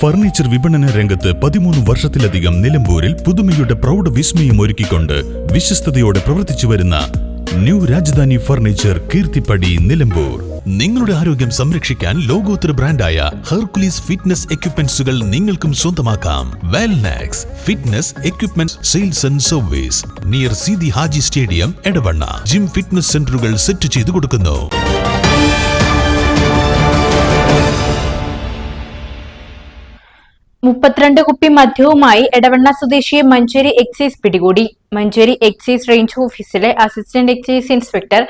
Furniture വിപണന രംഗത്ത് 13 വർഷത്തിലധികം നിലമ്പൂരിൽ പുതുമയുടെ പ്രൗഢ വിസ്മയം ഒരുക്കിക്കൊണ്ട് വിശ്വസ്തയോടെ പ്രവർത്തിച്ചു വരുന്ന ന്യൂ രാജധാനി ഫർണിച്ചർ കീർത്തിപ്പടി നിലമ്പൂർ. നിങ്ങളുടെ ആരോഗ്യം സംരക്ഷിക്കാൻ ലോകോത്തര ബ്രാൻഡായ ഹെർക്കുലീസ് ഫിറ്റ്നസ് എക്യുപ്മെന്റ്സുകൾ നിങ്ങൾക്കും സ്വന്തമാക്കാം. Wellnex fitness equipment sales and service near Seethi Haji stadium, Edavanna. Gym fitness സെന്ററുകൾ സെറ്റ് ചെയ്തു കൊടുക്കുന്നു. മുപ്പത്തിരണ്ട് കുപ്പി മദ്യവുമായി എടവണ്ണ സ്വദേശിയെ മഞ്ചേരി എക്സൈസ് പിടികൂടി. മഞ്ചേരി എക്സൈസ് റേഞ്ച് ഓഫീസിലെ അസിസ്റ്റന്റ് എക്സൈസ് ഇൻസ്പെക്ടർ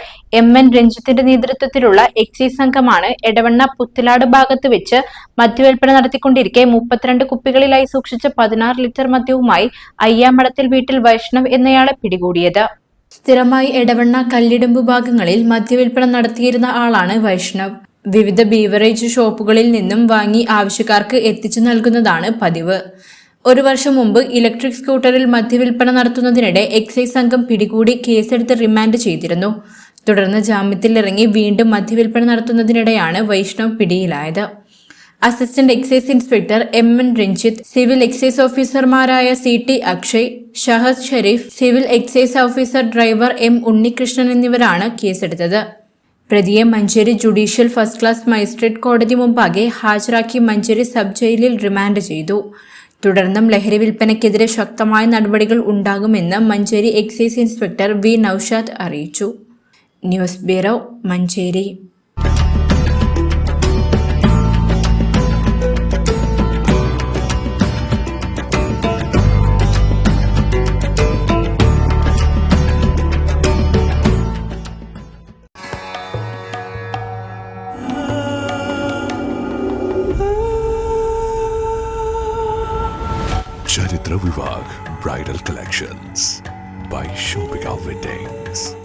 MN രഞ്ജിത്തിന്റെ നേതൃത്വത്തിലുള്ള എക്സൈസ് സംഘമാണ് എടവണ്ണ പുത്തലാട് ഭാഗത്ത് വെച്ച് മദ്യവിൽപ്പന നടത്തിക്കൊണ്ടിരിക്കെ 32 കുപ്പികളിലായി സൂക്ഷിച്ച 16 ലിറ്റർ മദ്യവുമായി അയ്യാമടത്തിൽ വീട്ടിൽ വൈഷ്ണവ് എന്നയാളെ പിടികൂടിയത്. സ്ഥിരമായി എടവണ്ണ കല്ലിടുമ്പ് ഭാഗങ്ങളിൽ മദ്യവിൽപ്പന നടത്തിയിരുന്ന ആളാണ് വൈഷ്ണവ്. വിവിധ ബീവറേജ് ഷോപ്പുകളിൽ നിന്നും വാങ്ങി ആവശ്യക്കാർക്ക് എത്തിച്ചു നൽകുന്നതാണ് പതിവ്. 1 വർഷം മുമ്പ് ഇലക്ട്രിക് സ്കൂട്ടറിൽ മദ്യവിൽപ്പന നടത്തുന്നതിനിടെ എക്സൈസ് സംഘം പിടികൂടി കേസെടുത്ത് റിമാൻഡ് ചെയ്തിരുന്നു. തുടർന്ന് ജാമ്യത്തിലിറങ്ങി വീണ്ടും മദ്യവിൽപ്പന നടത്തുന്നതിനിടെയാണ് വൈഷ്ണവ് പിടിയിലായത്. Assistant excise inspector MN Ranjith, civil excise ഓഫീസർമാരായ CT Akshay, Shahad Shareef, civil excise officer driver M Unnikrishnan എന്നിവരാണ് കേസെടുത്തത്. പ്രതിയെ Manjeri judicial first class magistrate കോടതി മുമ്പാകെ ഹാജരാക്കി മഞ്ചേരി സബ് ജയിലിൽ റിമാൻഡ് ചെയ്തു. തുടർന്നും ലഹരി വിൽപ്പനയ്ക്കെതിരെ ശക്തമായ നടപടികൾ ഉണ്ടാകുമെന്ന് Manjeri excise inspector V Noushad അറിയിച്ചു. News bureau, Manjeri. Charitra Vivag Bridal Collections by Shobhika Weddings.